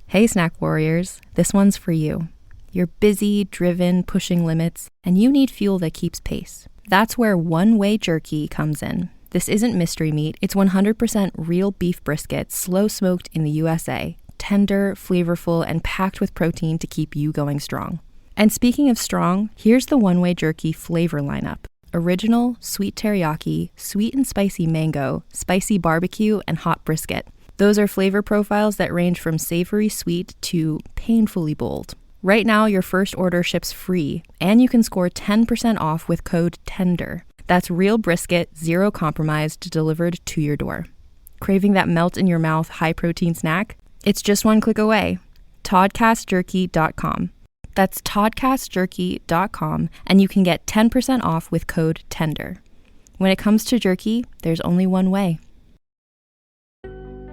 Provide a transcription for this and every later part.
Hey, snack warriors, this one's for you. You're busy, driven, pushing limits, and you need fuel that keeps pace. That's where one-way jerky comes in. This isn't mystery meat. It's 100% real beef brisket, slow-smoked in the USA. Tender, flavorful, and packed with protein to keep you going strong. And speaking of strong, here's the one-way jerky flavor lineup. Original, sweet teriyaki, sweet and spicy mango, spicy barbecue, and hot brisket. Those are flavor profiles that range from savory sweet to painfully bold. Right now, your first order ships free, and you can score 10% off with code TENDER. That's real brisket, zero compromised, delivered to your door. Craving that melt-in-your-mouth high-protein snack? It's just one click away. ToddCastJerky.com. That's ToddCastJerky.com, and you can get 10% off with code TENDER. When it comes to jerky, there's only one way.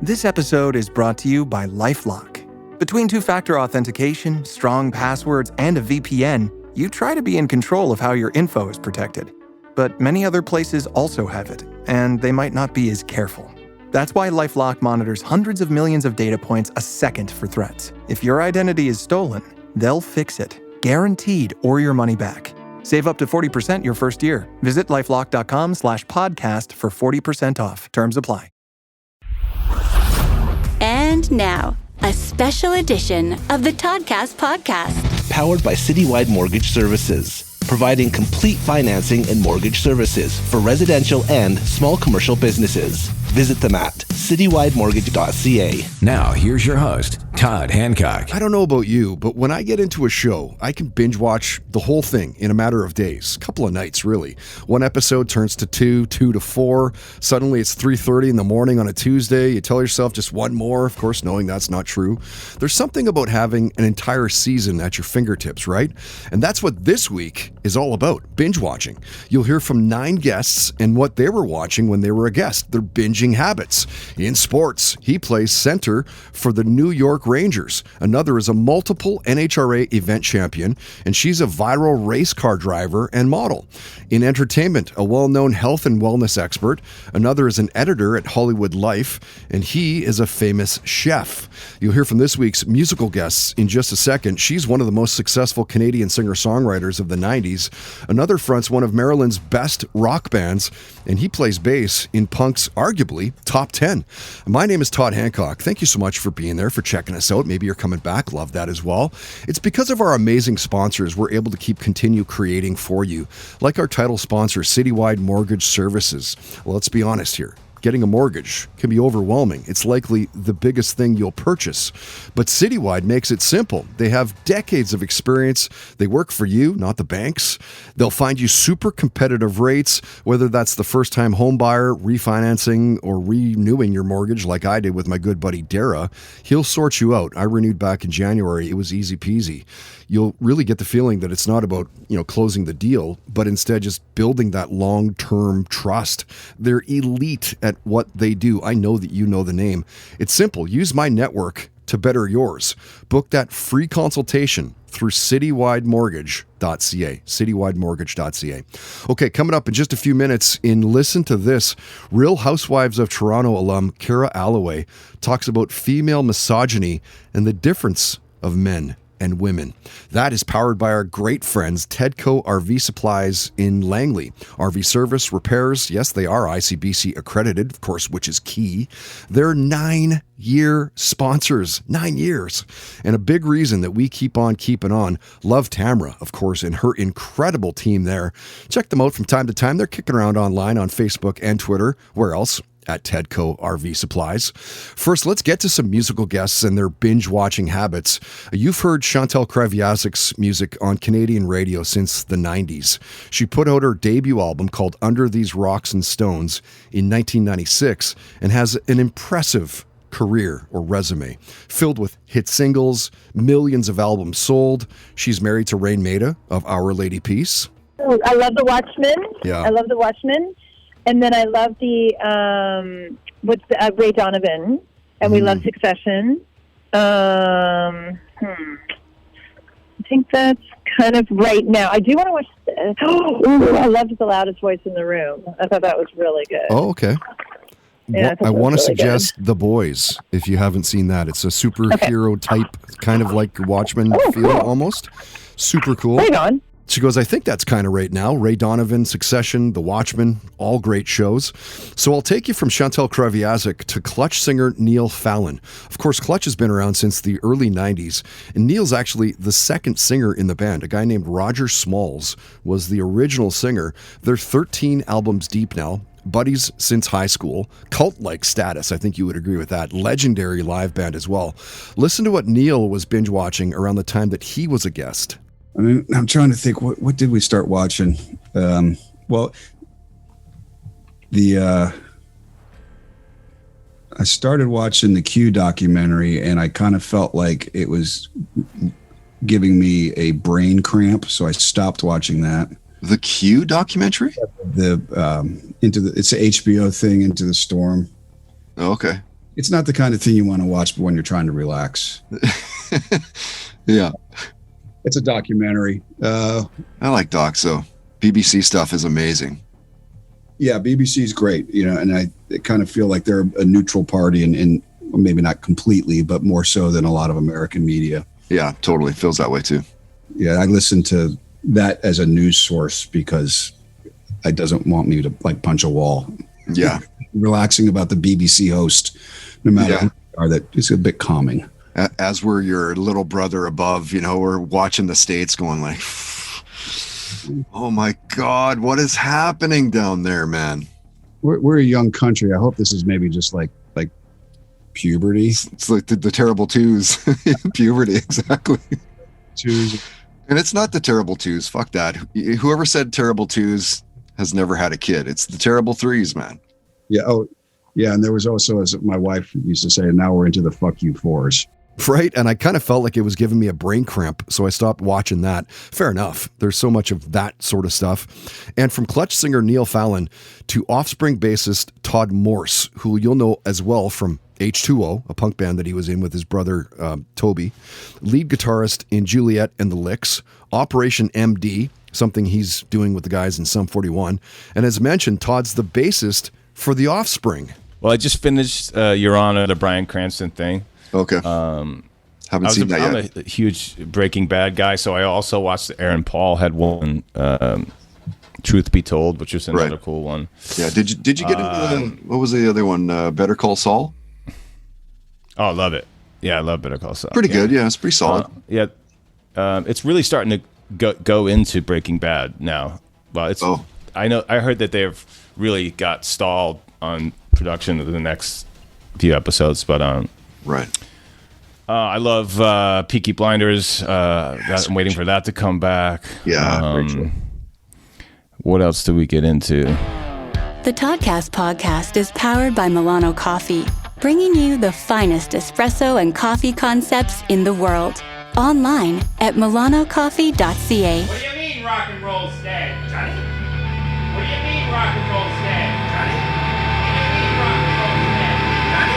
This episode is brought to you by LifeLock. Between two-factor authentication, strong passwords, and a VPN, you try to be in control of how your info is protected. But many other places also have it, and they might not be as careful. That's why LifeLock monitors hundreds of millions of data points a second for threats. If your identity is stolen, they'll fix it, guaranteed, or your money back. Save up to 40% your first year. Visit lifelock.com/podcast for 40% off. Terms apply. And now, a special edition of the Toddcast podcast. Powered by Citywide Mortgage Services. Providing complete financing and mortgage services for residential and small commercial businesses. Visit them at citywidemortgage.ca. Now, here's your host, Todd Hancock. I don't know about you, but when I get into a show, I can binge watch the whole thing in a matter of days. A couple of nights, really. One episode turns to 2 to 4. Suddenly it's 3:30 in the morning on a Tuesday. You tell yourself just one more, of course, knowing that's not true. There's something about having an entire season at your fingertips, right? And that's what this week is all about, binge watching. You'll hear from 9 guests and what they were watching when they were a guest, their binging habits. In sports, he plays center for the New York Rangers. Another is a multiple NHRA event champion, and she's a viral race car driver and model. In entertainment, a well-known health and wellness expert. Another is an editor at Hollywood Life, and he is a famous chef. You'll hear from this week's musical guests in just a second. She's one of the most successful Canadian singer-songwriters of the 90s. Another fronts one of Maryland's best rock bands, and he plays bass in punk's arguably top 10. My name is Todd Hancock. Thank you so much for being there, for checking us out. Maybe you're coming back. Love that as well. It's because of our amazing sponsors we're able to continue creating for you. Like our title sponsor, Citywide Mortgage Services. Well, let's be honest here. Getting a mortgage can be overwhelming. It's likely the biggest thing you'll purchase. But Citywide makes it simple. They have decades of experience. They work for you, not the banks. They'll find you super competitive rates, whether that's the first-time home buyer, refinancing, or renewing your mortgage like I did with my good buddy Dara. He'll sort you out. I renewed back in January. It was easy peasy. You'll really get the feeling that it's not about, closing the deal, but instead just building that long-term trust. They're elite at what they do. I know that you know the name. It's simple. Use my network to better yours. Book that free consultation through citywidemortgage.ca. citywidemortgage.ca. Okay, coming up in just a few minutes in Listen to This, Real Housewives of Toronto alum Kara Alloway talks about female misogyny and the difference of men and women. That is powered by our great friends, Tedco RV Supplies in Langley. RV service, repairs, yes, they are ICBC accredited, of course, which is key. They're 9-year sponsors, 9 years. And a big reason that we keep on keeping on. Love Tamra, of course, and her incredible team there. Check them out from time to time. They're kicking around online on Facebook and Twitter. Where else? At Tedco RV Supplies. First, let's get to some musical guests and their binge-watching habits. You've heard Chantal Kreviazuk's music on Canadian radio since the 90s. She put out her debut album called Under These Rocks and Stones in 1996 and has an impressive career or resume filled with hit singles, millions of albums sold. She's married to Rain Maida of Our Lady Peace. I love The Watchmen. Yeah. I love The Watchmen. And then I love the Ray Donovan, and we love Succession. I think that's kind of right now. I do want to watch. I loved The Loudest Voice in the Room. I thought that was really good. Oh, okay. I want to suggest The Boys, if you haven't seen that. It's a superhero type, kind of like Watchmen feel almost. Super cool. Right on. She goes, I think that's kind of right now. Ray Donovan, Succession, The Watchmen, all great shows. So I'll take you from Chantal Kreviazuk to Clutch singer Neil Fallon. Of course, Clutch has been around since the early 90s, and Neil's actually the second singer in the band. A guy named Roger Smalls was the original singer. They're 13 albums deep now. Buddies since high school. Cult-like status, I think you would agree with that. Legendary live band as well. Listen to what Neil was binge watching around the time that he was a guest. I mean, I'm trying to think, what did we start watching? I started watching the Q documentary, and I kind of felt like it was giving me a brain cramp, so I stopped watching that. The Q documentary? It's an HBO thing, Into the Storm. Oh, okay. It's not the kind of thing you want to watch when you're trying to relax. Yeah. It's a documentary. I like docs, though. BBC stuff is amazing. Yeah, BBC's great, and I kind of feel like they're a neutral party, and maybe not completely, but more so than a lot of American media. Yeah, totally. Feels that way, too. Yeah, I listen to that as a news source because it doesn't want me to, punch a wall. Yeah. Relaxing about the BBC host, no matter who they are, that is a bit calming. As we're your little brother above, we're watching the States going like, oh my God, what is happening down there, man? We're a young country. I hope this is maybe just like puberty. It's like the terrible twos. Puberty, exactly. Twos. And it's not the terrible twos. Fuck that. Whoever said terrible twos has never had a kid. It's the terrible threes, man. Yeah. Oh, yeah. And there was also, as my wife used to say, now we're into the fuck you fours. Right, and I kind of felt like it was giving me a brain cramp, so I stopped watching that. Fair enough. There's so much of that sort of stuff. And from Clutch singer Neil Fallon to Offspring bassist Todd Morse, who you'll know as well from H2O, a punk band that he was in with his brother Toby, lead guitarist in Juliet and the Licks, Operation MD, something he's doing with the guys in Sum 41, and as mentioned, Todd's the bassist for The Offspring. Well, I just finished Your Honor, the Bryan Cranston thing. Okay. Haven't seen that yet. I'm a huge Breaking Bad guy, so I also watched Aaron Paul had one, Truth Be Told, which was another cool one. Yeah. Did you get into what was the other one? Better Call Saul? Oh, I love it. Yeah, I love Better Call Saul. Pretty good. Yeah, it's pretty solid. It's really starting to go into Breaking Bad now. Well, it's. Oh. I heard that they've really got stalled on production of the next few episodes, but right. I love Peaky Blinders. I'm waiting for that to come back. Yeah. What else do we get into? The Toddcast podcast is powered by Milano Coffee, bringing you the finest espresso and coffee concepts in the world. Online at milanocoffee.ca. What do you mean rock and roll's dead, Johnny? What do you mean rock and roll's dead, Johnny? What do you mean rock and roll's dead, Johnny?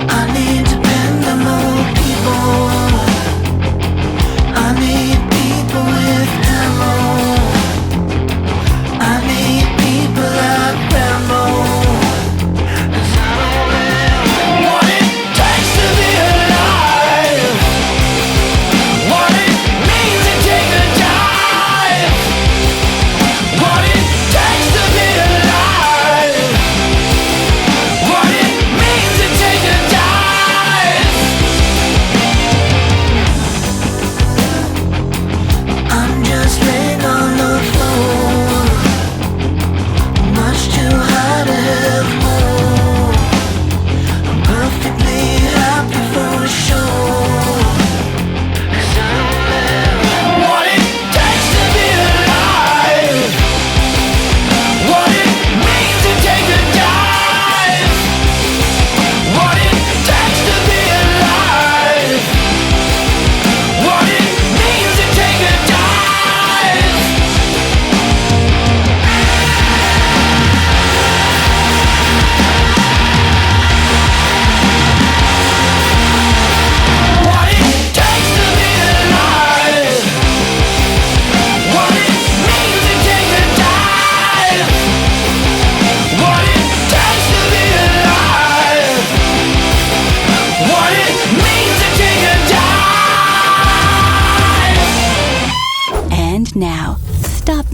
I need dependable people.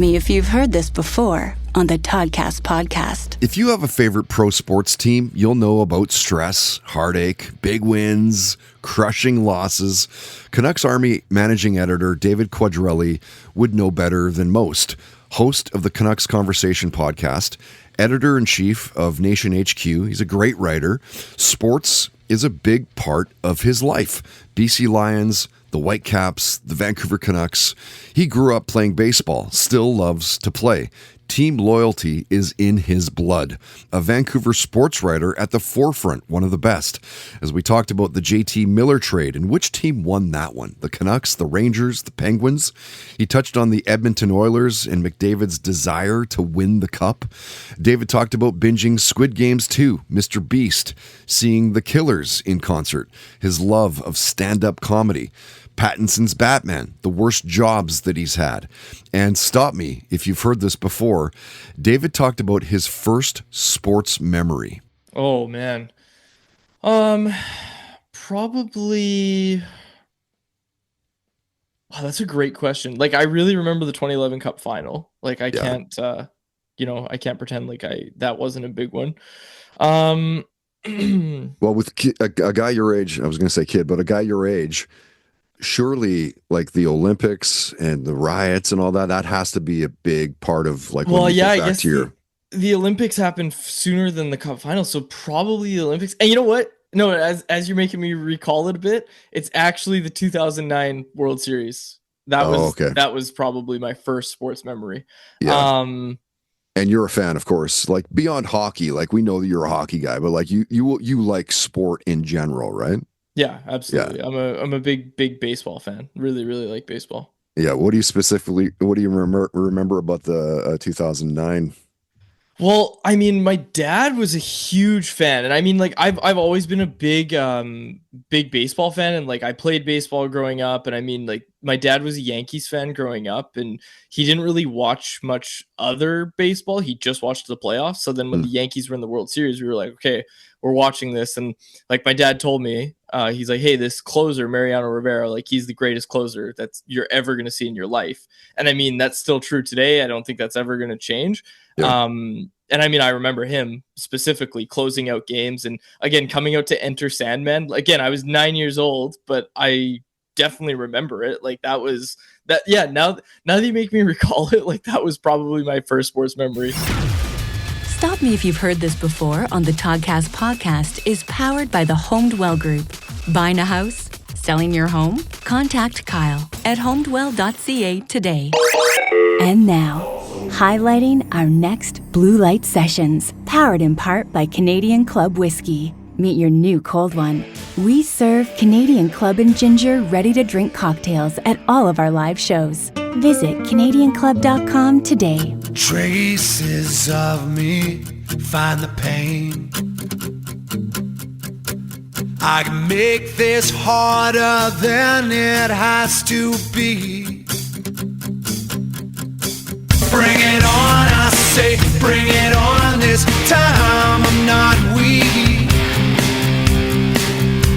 me if you've heard this before on the Toddcast podcast. If you have a favorite pro sports team, you'll know about stress, heartache, big wins, crushing losses. Canucks Army managing editor David Quadrelli would know better than most. Host of the Canucks Conversation podcast, editor-in-chief of Nation HQ. He's a great writer. Sports is a big part of his life. BC Lions, the Whitecaps, the Vancouver Canucks. He grew up playing baseball, still loves to play. Team loyalty is in his blood. A Vancouver sports writer at the forefront, one of the best. As we talked about the JT Miller trade and which team won that one, the Canucks, the Rangers, the Penguins. He touched on the Edmonton Oilers and McDavid's desire to win the cup. David talked about binging Squid Games 2, Mr. Beast, seeing the Killers in concert, his love of stand-up comedy, Pattinson's Batman, the worst jobs that he's had. And stop me if you've heard this before. David talked about his first sports memory. Oh, man. Probably... Wow, that's a great question. Like, I really remember the 2011 Cup final. Like, I can't, I can't pretend like that wasn't a big one. Well, with a guy your age, I was going to say kid, but a guy your age... Surely, like the Olympics and the riots and all that, that has to be a big part of like. Well, yeah, I guess the Olympics happened sooner than the Cup final, so probably the Olympics. And you know what? No, as you're making me recall it a bit, it's actually the 2009 World Series. That was probably my first sports memory. Yeah. And you're a fan, of course, like beyond hockey. Like we know that you're a hockey guy, but like you like sport in general, right? Yeah, absolutely. Yeah. I'm a big baseball fan. Really, really like baseball. Yeah. What do you remember about the 2009? Well, I mean, my dad was a huge fan, and I mean, like I've always been a big baseball fan, and like I played baseball growing up, and I mean, like my dad was a Yankees fan growing up, and he didn't really watch much other baseball. He just watched the playoffs. So then when the Yankees were in the World Series, we were like, okay, we're watching this, and like my dad told me, he's like, hey, this closer, Mariano Rivera, like he's the greatest closer that you're ever going to see in your life. And I mean, that's still true today. I don't think that's ever going to change. Yeah. And I mean, I remember him specifically closing out games and again, coming out to Enter Sandman. Again, I was 9 years old, but I definitely remember it. Like that was that. Yeah. Now that you make me recall it, like that was probably my first sports memory. Stop Me If You've Heard This Before on the Toddcast podcast is powered by the HomeDwell Group. Buying a house? Selling your home? Contact Kyle at homedwell.ca today. And now, highlighting our next Blue Light Sessions, powered in part by Canadian Club Whiskey. Meet your new cold one. We serve Canadian Club and Ginger ready-to-drink cocktails at all of our live shows. Visit CanadianClub.com today. Traces of me find the pain. I can make this harder than it has to be. Bring it on, I say, bring it on. This time I'm not weak.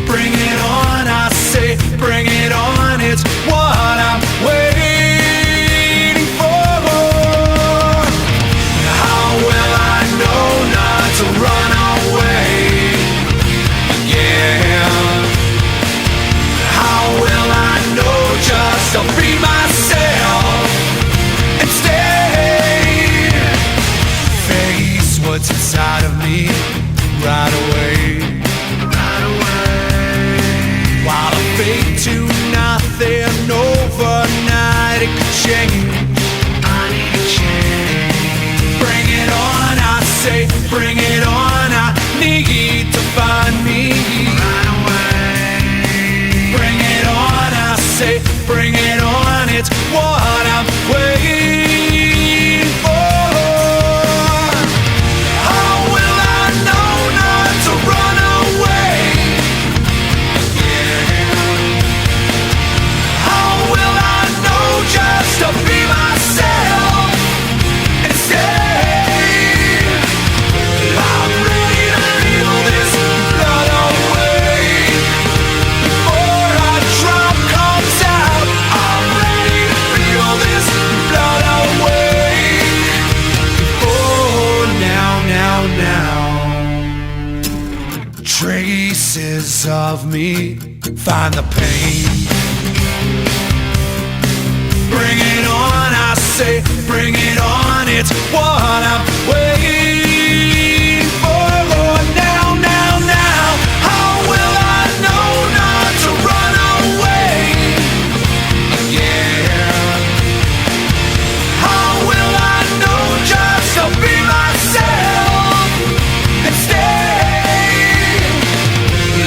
Bring it on, I say, bring it on. It's what I'm waiting for. How will I know not to run away again? How will I know just to be myself and stay? Face what's inside of me right away. While I fade to nothing overnight, it could change. I need a change. Bring it on, I say, bring it on. I need to find me right away. Bring it on, I say, bring it on. It's what I'm waiting for. How will I know not to run away? Just to be myself and stay. I'm ready to feel this Traces of me, find the pain. Bring it on, I say, bring it on. It's what I'm waiting for. Oh, now, now, now. How will I know not to run away? Yeah. How will I know just to be myself and stay?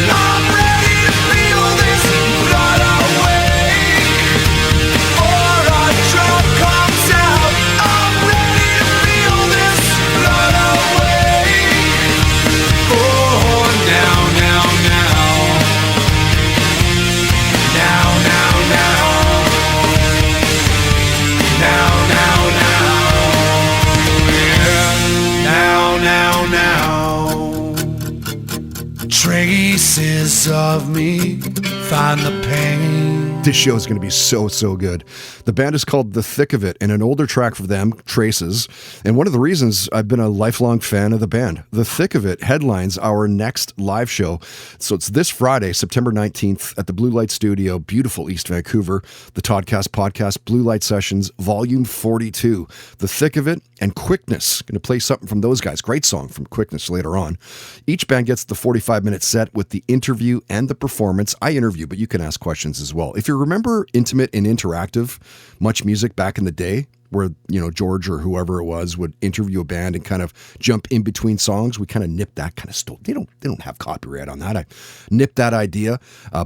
I'm ready to feel this blood awake. Or a drop comes out. I'm ready to feel this blood awake. Oh, now, now, now. Now, now, now. Now, now, now. Yeah. Now, now, now. Traces of me, find the pain. This show is going to be so good. The band is called The Thick of It, and an older track for them, Traces. And one of the reasons I've been a lifelong fan of the band. The Thick of It headlines our next live show. So it's this Friday, September 19th at the Blue Light Studio, beautiful East Vancouver. The Toddcast Podcast, Blue Light Sessions, Volume 42. The Thick of It and Quickness. Going to play something from those guys. Great song from Quickness later on. Each band gets the 45-minute set with the interview and the performance. I interview, but you can ask questions as well. If you remember Intimate and Interactive, Much Music back in the day, where, you know, George or whoever it was would interview a band and kind of jump in between songs, we kind of nipped that, kind of stole. They don't have copyright on that. I nipped that idea.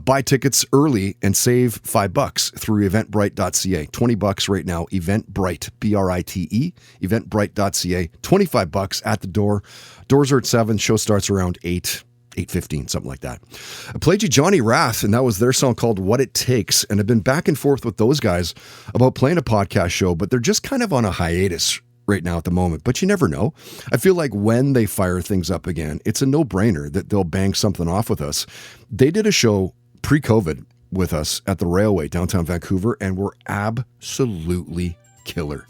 Buy tickets early and save $5 through eventbrite.ca. $20 right now. Eventbrite, BRITE, eventbrite.ca. $25 at the door. Doors are at 7. Show starts around 8:15, something like that. I played you Johnny Rath, and that was their song called What It Takes. And I've been back and forth with those guys about playing a podcast show, but they're just kind of on a hiatus right now at the moment. But you never know. I feel like when they fire things up again, it's a no-brainer that they'll bang something off with us. They did a show pre-COVID with us at the Railway, downtown Vancouver, and we're absolutely killer.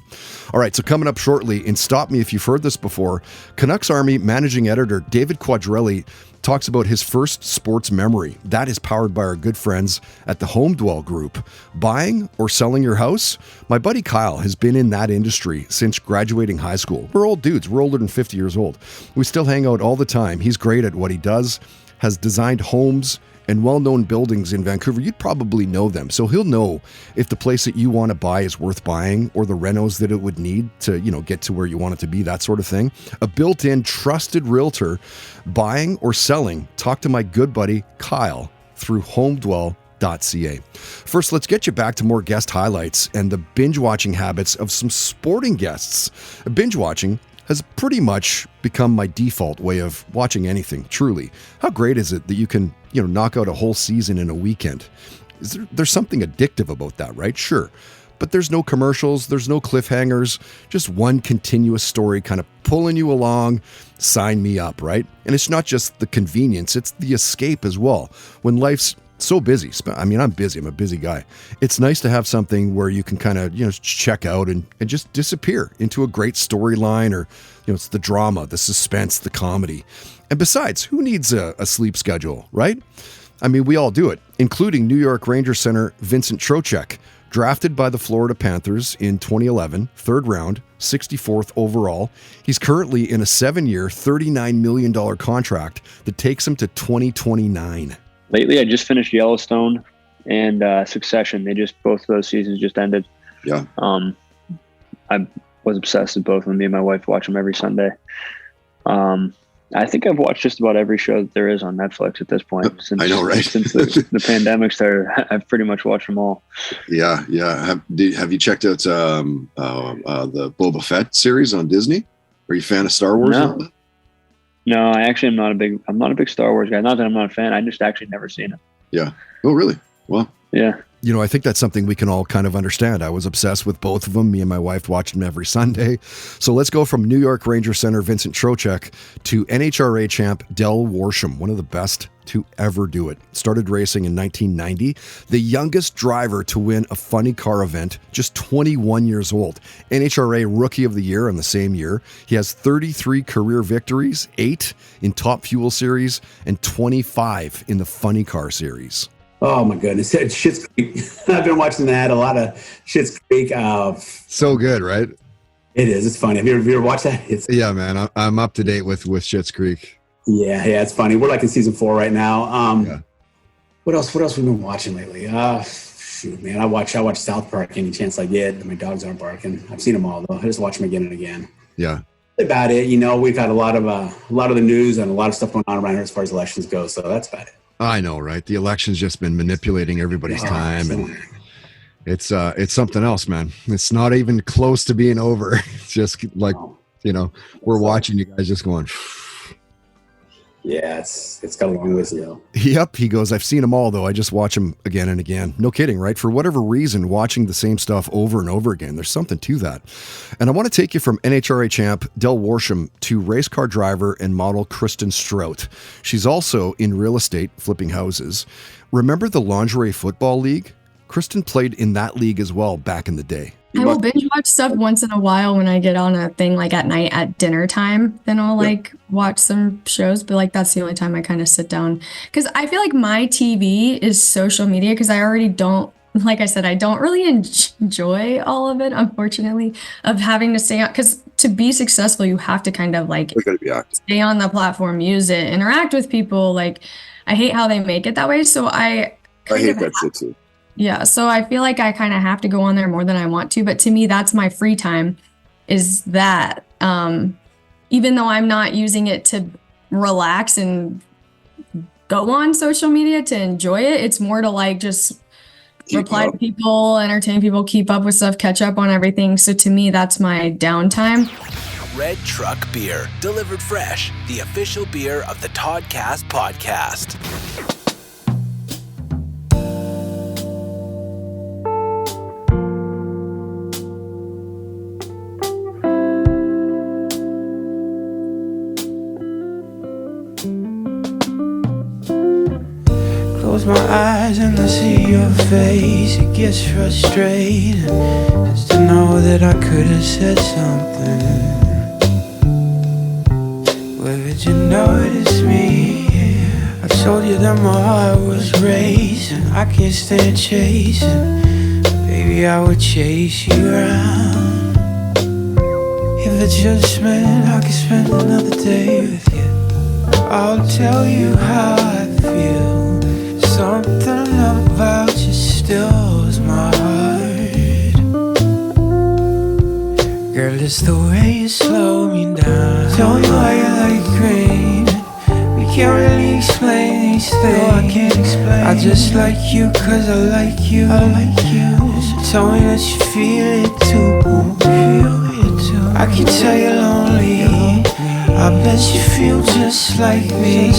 All right, so coming up shortly, and stop me if you've heard this before, Canucks Army managing editor David Quadrelli talks about his first sports memory. That is powered by our good friends at the Home Dwell Group. Buying or selling your house? My buddy Kyle has been in that industry since graduating high school. We're old dudes. We're older than 50 years old. We still hang out all the time. He's great at what he does, has designed homes and well-known buildings in Vancouver. You'd probably know them. So he'll know if the place that you want to buy is worth buying or the renos that it would need to, you know, get to where you want it to be, that sort of thing. A built-in trusted realtor, buying or selling. Talk to my good buddy Kyle through homedwell.ca. First, let's get you back to more guest highlights and the binge watching habits of some sporting guests. Binge watching has pretty much become my default way of watching anything, truly. How great is it that you can, you know, knock out a whole season in a weekend? There's something addictive about that, right? Sure. But there's no commercials, there's no cliffhangers, just one continuous story kind of pulling you along. Sign me up, right? And it's not just the convenience, it's the escape as well. When life's so busy. I mean, I'm busy. I'm a busy guy. It's nice to have something where you can kind of, you know, check out and just disappear into a great storyline, or, you know, it's the drama, the suspense, the comedy. And besides, who needs a sleep schedule, right? I mean, we all do it, including New York Rangers center Vincent Trocheck, drafted by the Florida Panthers in 2011, third round, 64th overall. He's currently in a 7-year, $39 million contract that takes him to 2029. Lately, I just finished Yellowstone and Succession. Both of those seasons just ended. Yeah. I was obsessed with both of them. Me and my wife watch them every Sunday. I think I've watched just about every show that there is on Netflix at this point. I know, right? Since the pandemic started, I've pretty much watched them all. Yeah. Have you checked out the Boba Fett series on Disney? Are you a fan of Star Wars? No, I actually I'm not a big Star Wars guy. Not that I'm not a fan. I just actually never seen it. Yeah. Oh, really? Well. Yeah. You know, I think that's something we can all kind of understand. I was obsessed with both of them. Me and my wife watched them every Sunday. So let's go from New York Rangers center Vincent Trocheck to NHRA champ Del Worsham, one of the best to ever do it. Started racing in 1990, the youngest driver to win a funny car event, just 21 years old. NHRA Rookie of the Year in the same year. He has 33 career victories, 8 in Top Fuel Series, and 25 in the Funny Car Series. Oh my goodness, Schitt's Creek. I've been watching that, a lot of Schitt's Creek. So good, right? It is. It's funny. Have you ever watched that? Yeah, man. I'm up to date with Schitt's Creek. Yeah, it's funny. We're like in season 4 right now. What else we've been watching lately? Shoot, man. I watch South Park any chance I get. My dogs aren't barking. I've seen them all though. I just watch them again and again. Yeah. About it, we've had a lot of the news and a lot of stuff going on around here as far as elections go. So that's about it. I know, right? The election's just been manipulating everybody's time, and it's something else, man. It's not even close to being over. It's just like, we're watching you guys just going. Yeah, it's got a long ways to go. Yep, he goes, I've seen them all, though. I just watch them again and again. No kidding, right? For whatever reason, watching the same stuff over and over again, there's something to that. And I want to take you from NHRA champ Del Worsham to race car driver and model Kristen Strout. She's also in real estate, flipping houses. Remember the Lingerie Football League? Kristen played in that league as well back in the day. I will binge watch stuff once in a while when I get on a thing like at night at dinner time. Then I'll watch some shows, but that's the only time I kind of sit down. Because I feel like my TV is social media because I already don't, like I said, I don't really enjoy all of it, unfortunately, of having to stay on. Because to be successful, you have to kind of stay on the platform, use it, interact with people. I hate how they make it that way. So I hate that shit too. Yeah, so I feel like I kind of have to go on there more than I want to, but to me, that's my free time, is that. Even though I'm not using it to relax and go on social media to enjoy it, it's more to just reply to people, entertain people, keep up with stuff, catch up on everything. So to me, that's my downtime. Red Truck Beer, delivered fresh, the official beer of the Toddcast podcast. Close my eyes and I see your face. It gets frustrating just to know that I could have said something. Where did you notice me? I told you that my heart was racing. I can't stand chasing. Baby, I would chase you around. If it just meant I could spend another day with you, I'll tell you how I feel. Something about you stills my heart. Girl, it's the way you slow me down. Tell me why you like green. We can't really explain these things. No, I can't explain. I just like you cause I like you. I like you. So tell me that you feel it too. Feel it too. I can tell you're lonely. I bet you feel just like me.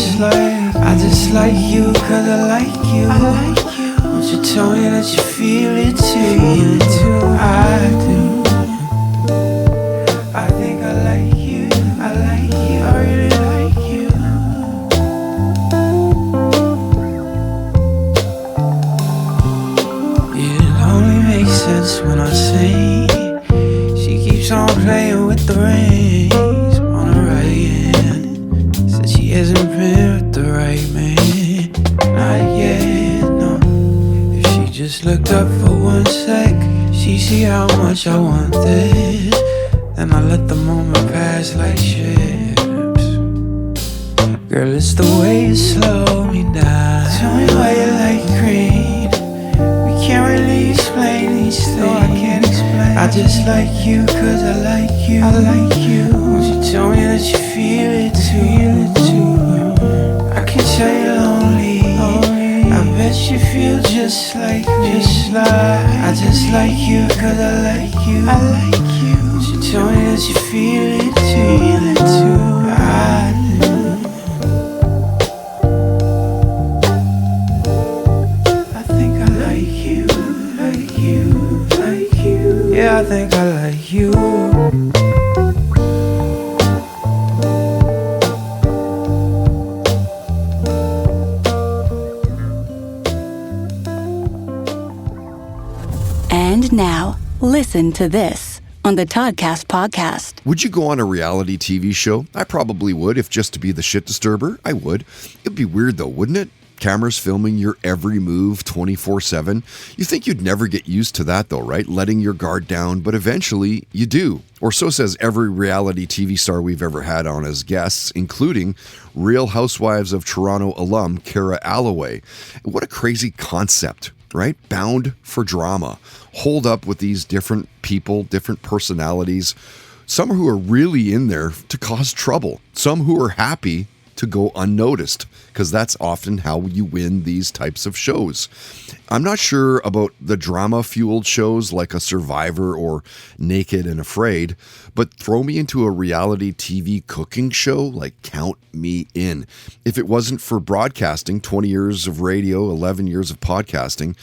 I just like you cause I like you. Won't you tell me that you feel it too? I do. I think I like you. I like you. I really like you. It only makes sense when I sing. She keeps on playing with the rings on her right hand. Said she hasn't been with the right man. Not yet, no. If she just looked up for 1 sec, she see how much I want this. Then I let the moment pass like ships. Girl, it's the way you slow me down. Tell me why you like green. We can't really explain these things. No, I can't explain. I just like you cause I like you. I like you. Won't you tell me that you feel it too? I can tell you're lonely. I bet you feel just like me. I just like you cause I like you. I like you. Won't you tell me that you feel it too? I do. I think I like you. Listen to this on the Toddcast podcast. Would you go on a reality TV show? I probably would. If just to be the shit disturber, I would. It'd be weird though, wouldn't it? Cameras filming your every move 24/7. You think you'd never get used to that though, right? Letting your guard down, but eventually you do. Or so says every reality TV star we've ever had on as guests, including Real Housewives of Toronto alum Cara Alloway. What a crazy concept, right? Bound for drama. Hold up with these different people, different personalities. Some who are really in there to cause trouble. Some who are happy to go unnoticed, because that's often how you win these types of shows. I'm not sure about the drama-fueled shows like a Survivor or Naked and Afraid, but throw me into a reality TV cooking show, like count me in. If it wasn't for broadcasting, 20 years of radio, 11 years of podcasting,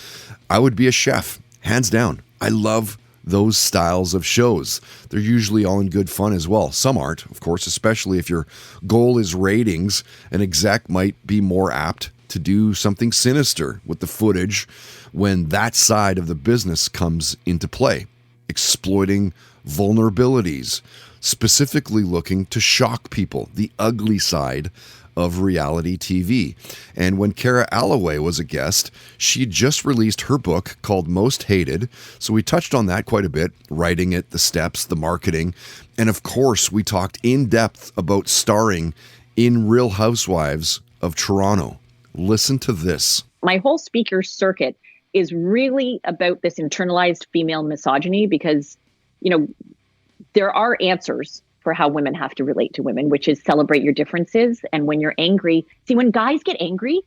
I would be a chef, hands down. I love those styles of shows. They're usually all in good fun as well. Some aren't, of course, especially if your goal is ratings. An exec might be more apt to do something sinister with the footage when that side of the business comes into play, exploiting vulnerabilities, specifically looking to shock people, the ugly side of reality TV. And when Cara Alloway was a guest, she just released her book called Most Hated. So we touched on that quite a bit, writing it, the steps, the marketing. And of course, we talked in depth about starring in Real Housewives of Toronto. Listen to this. My whole speaker circuit is really about this internalized female misogyny because, you know, there are answers for how women have to relate to women, which is celebrate your differences. And when you're angry, see, when guys get angry,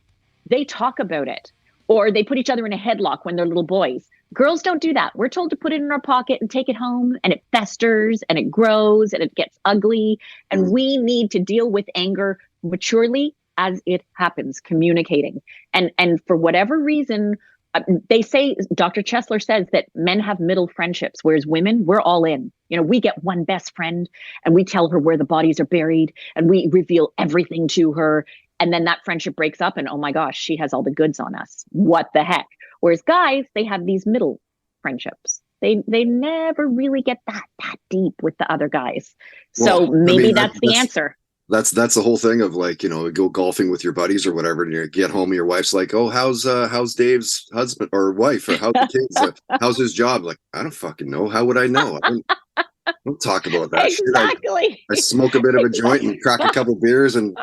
they talk about it or they put each other in a headlock when they're little boys. Girls don't do that. We're told to put it in our pocket and take it home, and it festers and it grows and it gets ugly. And we need to deal with anger maturely as it happens, communicating. And for whatever reason, they say, Dr. Chesler says that men have middle friendships, whereas women, we're all in. You know, we get one best friend and we tell her where the bodies are buried and we reveal everything to her. And then that friendship breaks up and, oh my gosh, she has all the goods on us. What the heck? Whereas guys, they have these middle friendships. They never really get that deep with the other guys. So maybe that's the answer. That's the whole thing of, like, you know, go golfing with your buddies or whatever, and you get home and your wife's like, oh, how's Dave's husband or wife, or how's the kids, how's his job? Like, I don't fucking know. How would I know? I don't talk about that. Exactly. Shit. I smoke a bit of a joint and crack a couple beers and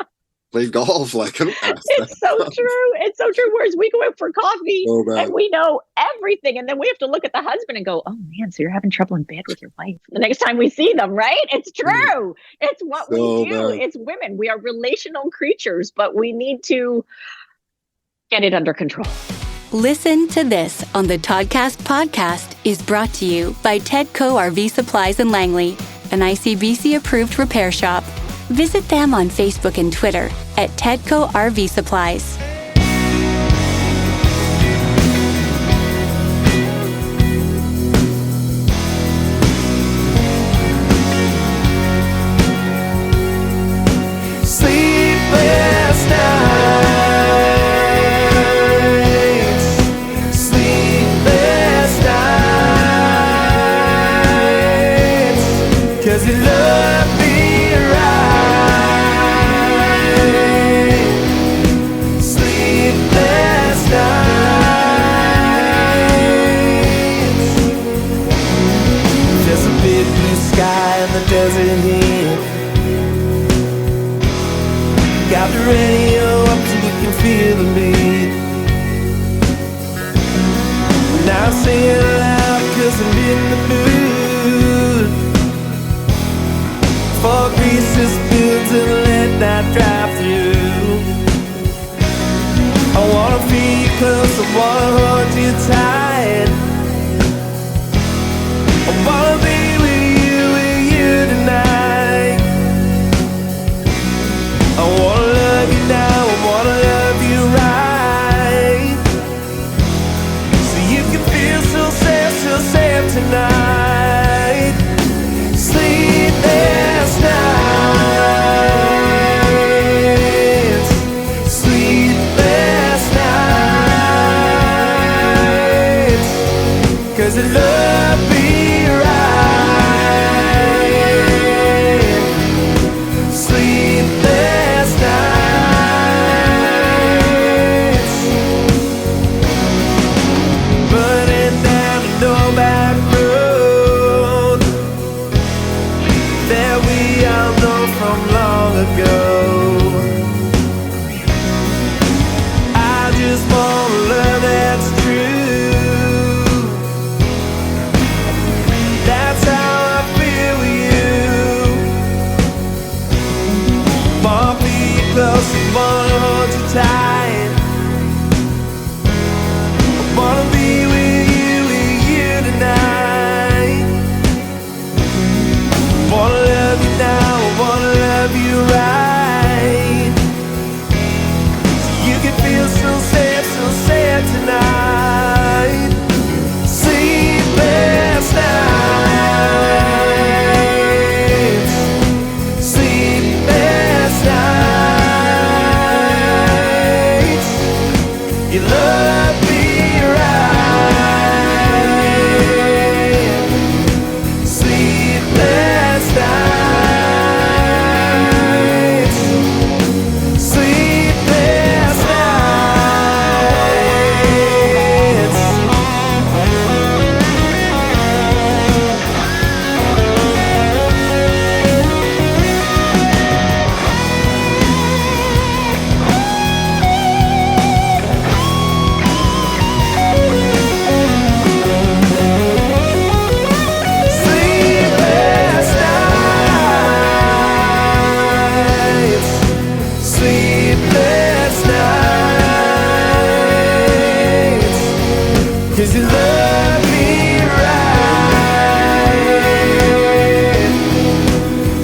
play golf. Like, it's so true. It's so true. Whereas we go out for coffee and we know everything, and then we have to look at the husband and go, "Oh man, so you're having trouble in bed with your wife." The next time we see them, right? It's true. It's what we do. It's women. We are relational creatures, but we need to get it under control. Listen to this on the Toddcast podcast is brought to you by Tedco RV Supplies in Langley, an ICBC approved repair shop. Visit them on Facebook and Twitter at Tedco RV Supplies. Sleepless nights, sleepless nights, 'cause you love me right. Sleepless nights, just a big blue sky in the desert heat. Got the radio up so you can feel the beat. Now I'm singing loud 'cause I'm in the mood for greases, spoons, and let that drive through. I wanna feel you close, I wanna hold you tight. I wanna be with you tonight. I wanna love you now, I wanna love you right. So you can feel so safe tonight. Sleepless nights. close, I wanna hold you tight. I wanna be with you tonight. I wanna love you now, I wanna love you right. So you can feel so sad tonight. Sleepless nights, sleepless nights. You love me right. Sleepless nights, sleepless nights. Sleepless nights, sleepless nights. 'Cause you love me right.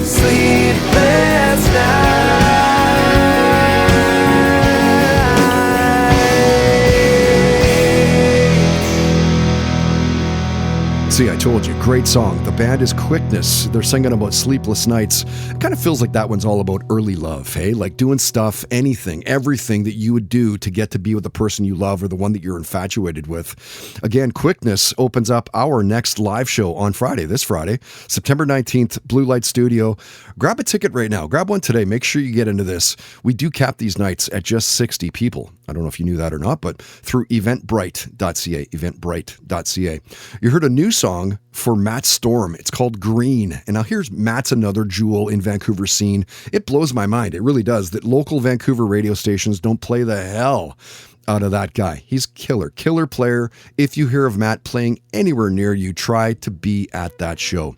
Sleepless See, I told you, great song. The band is Quickness. They're singing about sleepless nights. It kind of feels like that one's all about early love, hey? Like doing stuff, anything, everything that you would do to get to be with the person you love or the one that you're infatuated with. Again, Quickness opens up our next live show on Friday, this Friday, September 19th, Blue Light Studio. Grab a ticket right now. Grab one today. Make sure you get into this. We do cap these nights at just 60 people. I don't know if you knew that or not, but through eventbrite.ca, eventbrite.ca. You heard a new song for Matt Storm. It's called Green. And now here's Matt's another jewel in Vancouver scene. It blows my mind. It really does that local Vancouver radio stations don't play the hell out of that guy. He's killer player. If you hear of Matt playing anywhere near you, try to be at that show.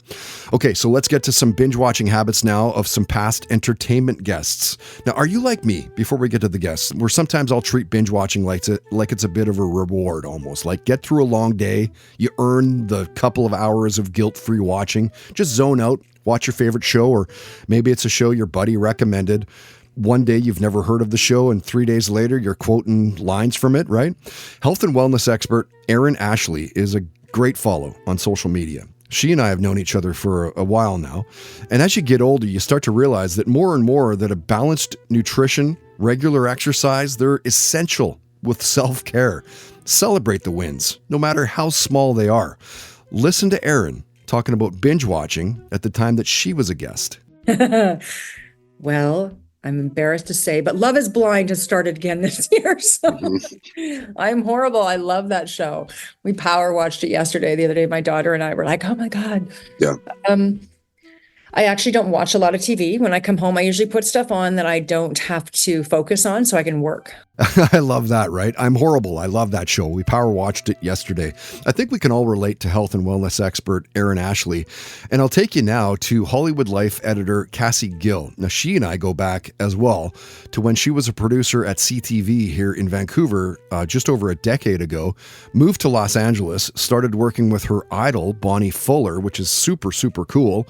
Okay, so let's get to some binge watching habits now of some past entertainment guests. Now, are you like me, before we get to the guests, where sometimes I'll treat binge watching like it's a bit of a reward almost, like get through a long day, you earn the couple of hours of guilt-free watching, just zone out, watch your favorite show, or maybe it's a show your buddy recommended. One day you've never heard of the show and 3 days later you're quoting lines from it, right? Health and wellness expert Aeryon Ashlie is a great follow on social media. She and I have known each other for a while now. And as you get older, you start to realize that more and more that a balanced nutrition, regular exercise, they're essential with self-care. Celebrate the wins, no matter how small they are. Listen to Aeryon talking about binge watching at the time that she was a guest. Well, I'm embarrassed to say, but Love is Blind has started again this year. So I'm horrible. I love that show. We power watched it yesterday. The other day, my daughter and I were like, oh my God. Yeah. I actually don't watch a lot of TV. When I come home, I usually put stuff on that I don't have to focus on so I can work. I love that, right? I'm horrible. I love that show. We power watched it yesterday. I think we can all relate to health and wellness expert Aeryon Ashlie. And I'll take you now to Hollywood Life editor Cassie Gill. Now, she and I go back as well to when she was a producer at CTV here in Vancouver just over a decade ago, moved to Los Angeles, started working with her idol, Bonnie Fuller, which is super, super cool.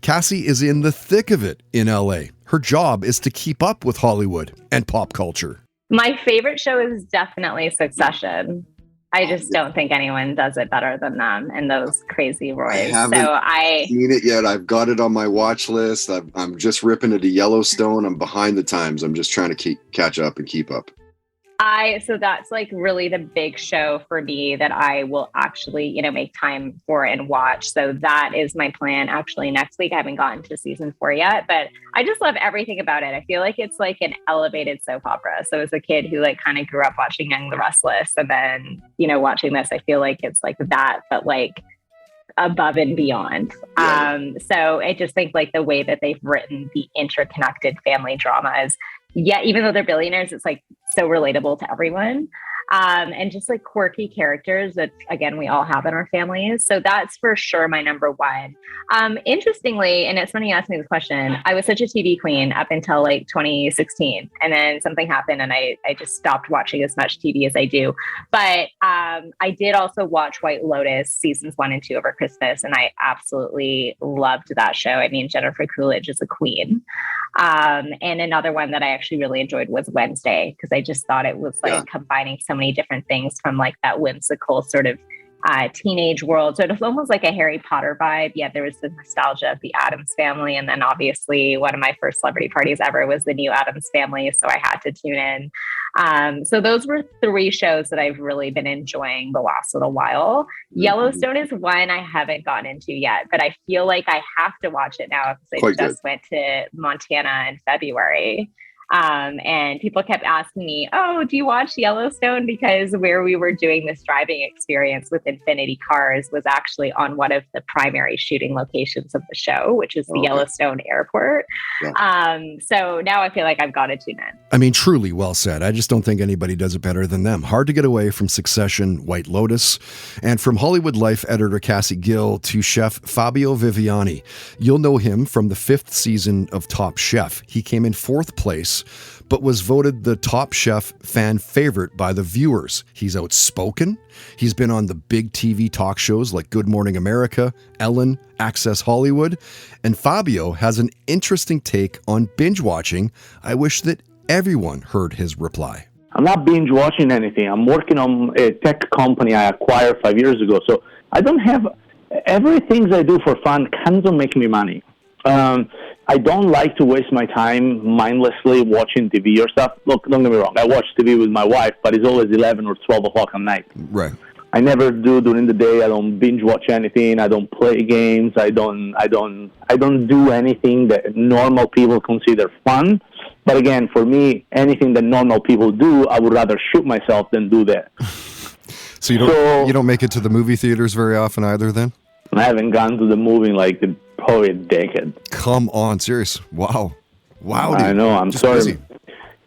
Cassie is in the thick of it in LA. Her job is to keep up with Hollywood and pop culture. My favorite show is definitely Succession. I just don't think anyone does it better than them and those crazy Roys. I haven't seen it yet. I've got it on my watch list. I'm just ripping into Yellowstone. I'm behind the times. I'm just trying to catch up and keep up. So that's like really the big show for me that I will actually, make time for and watch. So that is my plan. Actually, next week, I haven't gotten to season 4 yet, but I just love everything about it. I feel like it's like an elevated soap opera. So as a kid who kind of grew up watching Young and the Restless and then, watching this, I feel like it's like that, but like above and beyond. Yeah. So I just think like the way that they've written the interconnected family dramas, even though they're billionaires, it's like so relatable to everyone. and just like quirky characters that, again, we all have in our families. So that's for sure my number one. Interestingly, and it's funny you asked me this question, I was such a TV queen up until like 2016. And then something happened and I just stopped watching as much TV as I do. But I did also watch White Lotus seasons 1 and 2 over Christmas. And I absolutely loved that show. I mean, Jennifer Coolidge is a queen. And another one that I actually really enjoyed was Wednesday, because I just thought it was like combining so many different things from like that whimsical sort of teenage world. So it was almost like a Harry Potter vibe. Yeah, there was the nostalgia of the Addams Family. And then obviously one of my first celebrity parties ever was the new Addams Family. So I had to tune in. So those were 3 shows that I've really been enjoying the last little while. Yellowstone is one I haven't gotten into yet, but I feel like I have to watch it now because I just went to Montana in February. And people kept asking me, oh, do you watch Yellowstone? Because where we were doing this driving experience with Infinity Cars was actually on one of the primary shooting locations of the show, which is the Yellowstone Airport. So now I feel like I've got to tune in. I mean, truly well said. I just don't think anybody does it better than them. Hard to get away from Succession, White Lotus, and from Hollywood Life editor Cassie Gill to chef Fabio Viviani. You'll know him from the 5th season of Top Chef. He came in 4th place, but was voted the Top Chef fan favorite by the viewers. He's outspoken. He's been on the big TV talk shows like Good Morning America, Ellen, Access Hollywood, and Fabio has an interesting take on binge watching. I wish that everyone heard his reply. I'm not binge watching anything. I'm working on a tech company I acquired 5 years ago. So I don't have everything I do for fun kind of make me money. I don't like to waste my time mindlessly watching TV or stuff. Look, don't get me wrong. I watch TV with my wife, but it's always 11 or 12 o'clock at night. Right. I never do during the day. I don't binge watch anything. I don't play games. I don't do anything that normal people consider fun. But again, for me, anything that normal people do, I would rather shoot myself than do that. So you don't make it to the movie theaters very often either, then? I haven't gone to the movie in like probably a decade. Come on, serious? Wow, dude. I know. I'm Just sorry. busy.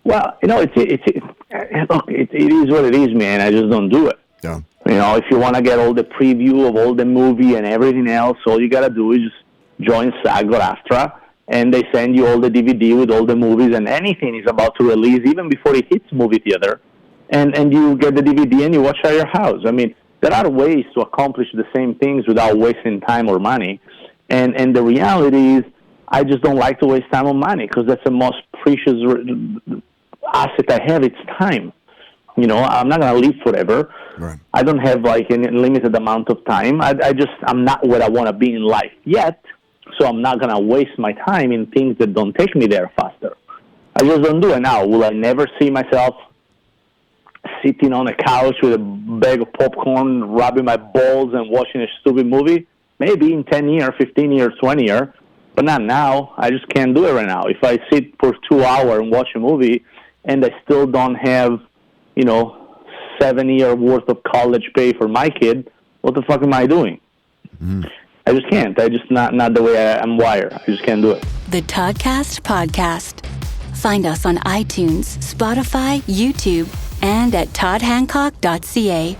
Well, you know, look, it is what it is, man. I just don't do it. Yeah. You know, if you want to get all the preview of all the movie and everything else, all you gotta do is just join SAG or AFTRA, and they send you all the DVD with all the movies, and anything is about to release even before it hits movie theater, and you get the DVD and you watch at your house. I mean, there are ways to accomplish the same things without wasting time or money. And the reality is, I just don't like to waste time or money because that's the most precious asset I have. It's time. You know, I'm not going to live forever. Right. I don't have like a limited amount of time. I'm not where I want to be in life yet. So I'm not going to waste my time in things that don't take me there faster. I just don't do it now. Will I never see myself sitting on a couch with a bag of popcorn, rubbing my balls and watching a stupid movie? Maybe in 10 years, 15 years, 20 years, but not now. I just can't do it right now. If I sit for 2 hours and watch a movie and I still don't have, 7 years worth of college pay for my kid, what the fuck am I doing? I just can't. I just not the way I'm wired. I just can't do it. The Toddcast Podcast. Find us on iTunes, Spotify, YouTube, and at toddhancock.ca.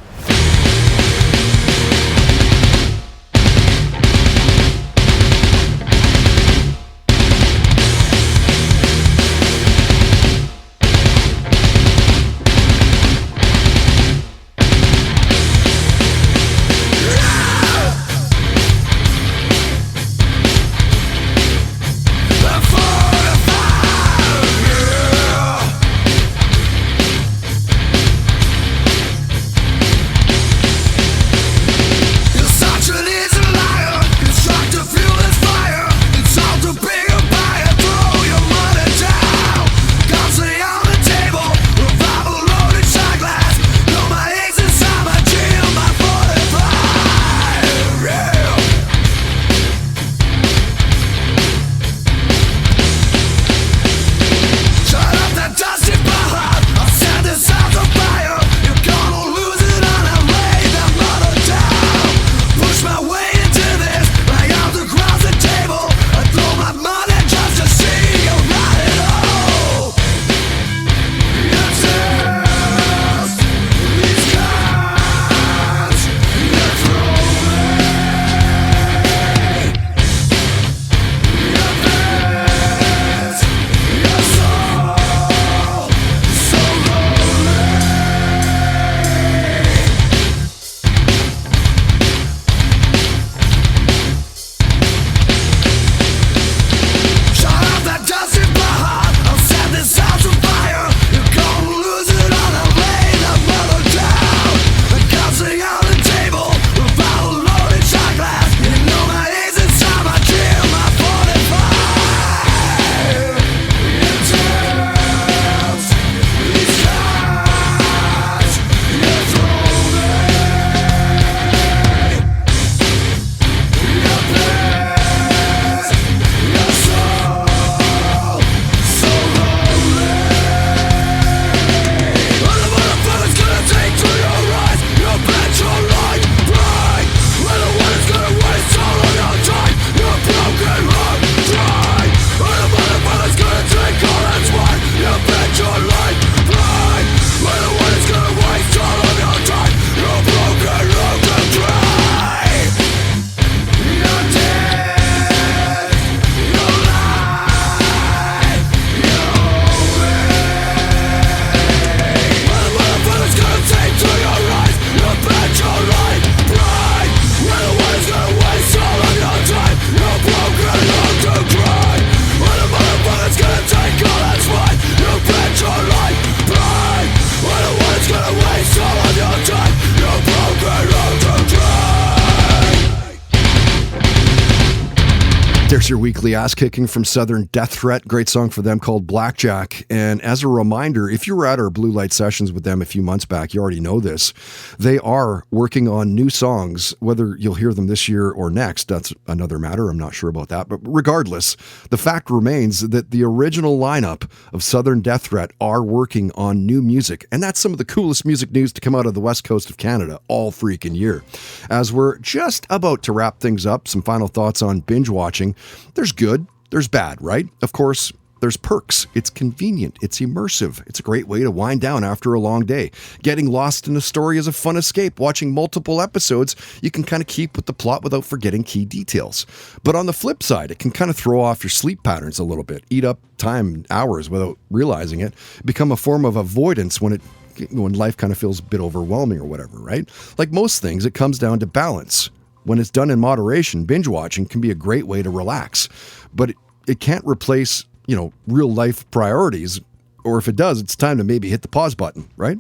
There's your weekly ass kicking from Southern Death Threat. Great song for them called Blackjack. And as a reminder, if you were at our Blue Light sessions with them a few months back, you already know this. They are working on new songs, whether you'll hear them this year or next. That's another matter. I'm not sure about that. But regardless, the fact remains that the original lineup of Southern Death Threat are working on new music. And that's some of the coolest music news to come out of the west coast of Canada all freaking year. As we're just about to wrap things up, some final thoughts on binge watching. There's good, there's bad, right? Of course, there's perks. It's convenient, it's immersive. It's a great way to wind down after a long day. Getting lost in a story is a fun escape. Watching multiple episodes, you can kind of keep with the plot without forgetting key details. But on the flip side, it can kind of throw off your sleep patterns a little bit, eat up time, hours without realizing it, become a form of avoidance when life kind of feels a bit overwhelming or whatever, right? Like most things, it comes down to balance. When it's done in moderation, binge watching can be a great way to relax, but it can't replace, real life priorities. Or if it does, it's time to maybe hit the pause button, right?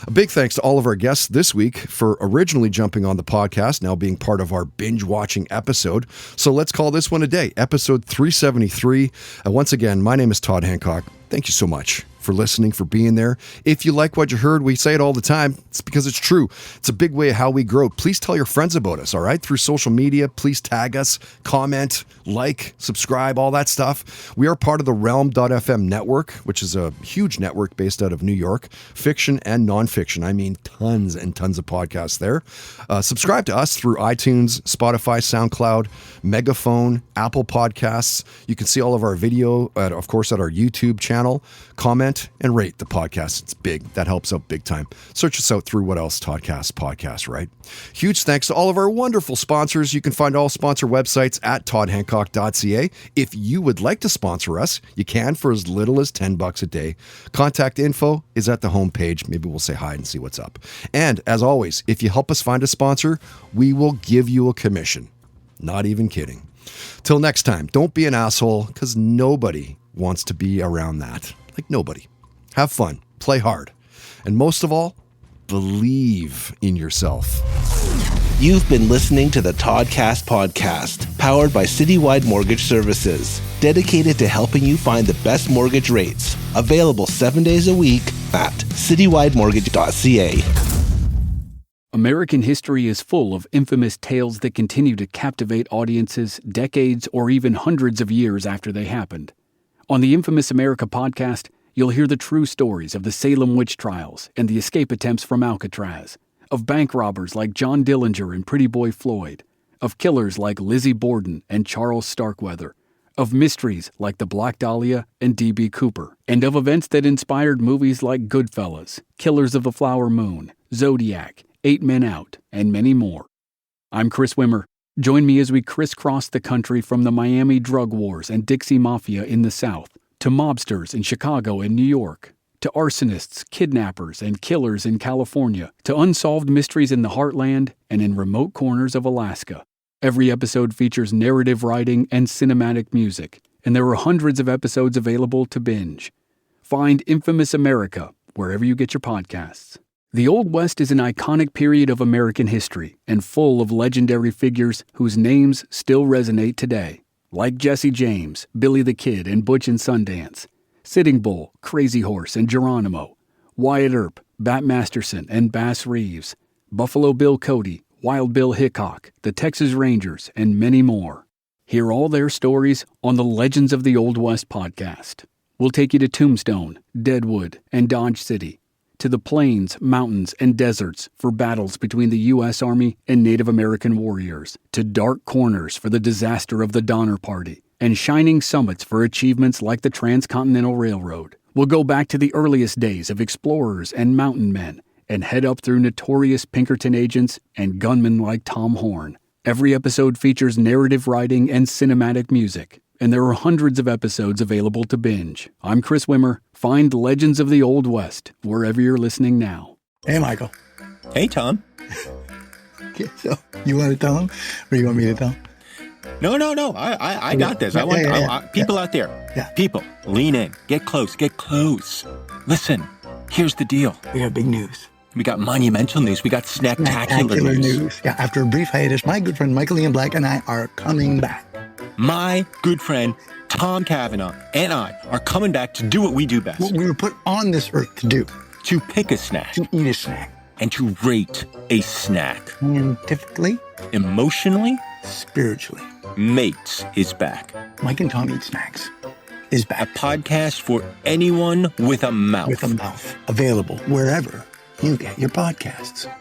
A big thanks to all of our guests this week for originally jumping on the podcast, now being part of our binge watching episode. So let's call this one a day, episode 373. And once again, my name is Todd Hancock. Thank you so much for listening, for being there. If you like what you heard, we say it all the time. It's because it's true. It's a big way of how we grow. Please tell your friends about us, all right? Through social media, please tag us, comment, like, subscribe, all that stuff. We are part of the Realm.fm network, which is a huge network based out of New York. Fiction and nonfiction. I mean, tons and tons of podcasts there. Subscribe to us through iTunes, Spotify, SoundCloud, Megaphone, Apple Podcasts. You can see all of our video, of course, at our YouTube channel. Comment and rate the podcast. It's big. That helps out big time. Search us out through What Else Toddcast podcast, right? Huge thanks to all of our wonderful sponsors. You can find all sponsor websites at toddhancock.ca. If you would like to sponsor us, you can for as little as $10 a day. Contact info is at the homepage. Maybe we'll say hi and see what's up. And as always, if you help us find a sponsor, we will give you a commission. Not even kidding. Till next time, don't be an asshole, because nobody wants to be around that. Like nobody. Have fun, play hard, and most of all, believe in yourself. You've been listening to the Toddcast podcast, powered by Citywide Mortgage Services, dedicated to helping you find the best mortgage rates. Available 7 days a week at citywidemortgage.ca. American history is full of infamous tales that continue to captivate audiences decades or even hundreds of years after they happened. On the Infamous America podcast, you'll hear the true stories of the Salem witch trials and the escape attempts from Alcatraz, of bank robbers like John Dillinger and Pretty Boy Floyd, of killers like Lizzie Borden and Charles Starkweather, of mysteries like the Black Dahlia and D.B. Cooper, and of events that inspired movies like Goodfellas, Killers of the Flower Moon, Zodiac, 8 Men Out, and many more. I'm Chris Wimmer. Join me as we crisscross the country from the Miami drug wars and Dixie Mafia in the South, to mobsters in Chicago and New York, to arsonists, kidnappers, and killers in California, to unsolved mysteries in the heartland and in remote corners of Alaska. Every episode features narrative writing and cinematic music, and there are hundreds of episodes available to binge. Find Infamous America wherever you get your podcasts. The Old West is an iconic period of American history and full of legendary figures whose names still resonate today, like Jesse James, Billy the Kid, and Butch and Sundance, Sitting Bull, Crazy Horse, and Geronimo, Wyatt Earp, Bat Masterson, and Bass Reeves, Buffalo Bill Cody, Wild Bill Hickok, the Texas Rangers, and many more. Hear all their stories on the Legends of the Old West podcast. We'll take you to Tombstone, Deadwood, and Dodge City, to the plains, mountains, and deserts for battles between the U.S. Army and Native American warriors, to dark corners for the disaster of the Donner Party, and shining summits for achievements like the Transcontinental Railroad. We'll go back to the earliest days of explorers and mountain men, and head up through notorious Pinkerton agents and gunmen like Tom Horn. Every episode features narrative writing and cinematic music, and there are hundreds of episodes available to binge. I'm Chris Wimmer. Find Legends of the Old West wherever you're listening now. Hey, Michael. Hey, Tom. Okay, so you want to tell him, or you want me to tell him? No. I got this. I people out there. Yeah. People, lean in. Get close. Listen, here's the deal. We got big news. We got monumental news. We got snacktacular news. Yeah, after a brief hiatus, my good friend Michael Ian Black and I are coming back. My good friend Tom Cavanaugh and I are coming back to do what we do best. What we were put on this earth to do. To pick a snack. To eat a snack. And to rate a snack. Scientifically. Emotionally. Spiritually. Mates is back. Mike and Tom Eat Snacks is back. A podcast for anyone with a mouth. With a mouth. Available wherever you get your podcasts.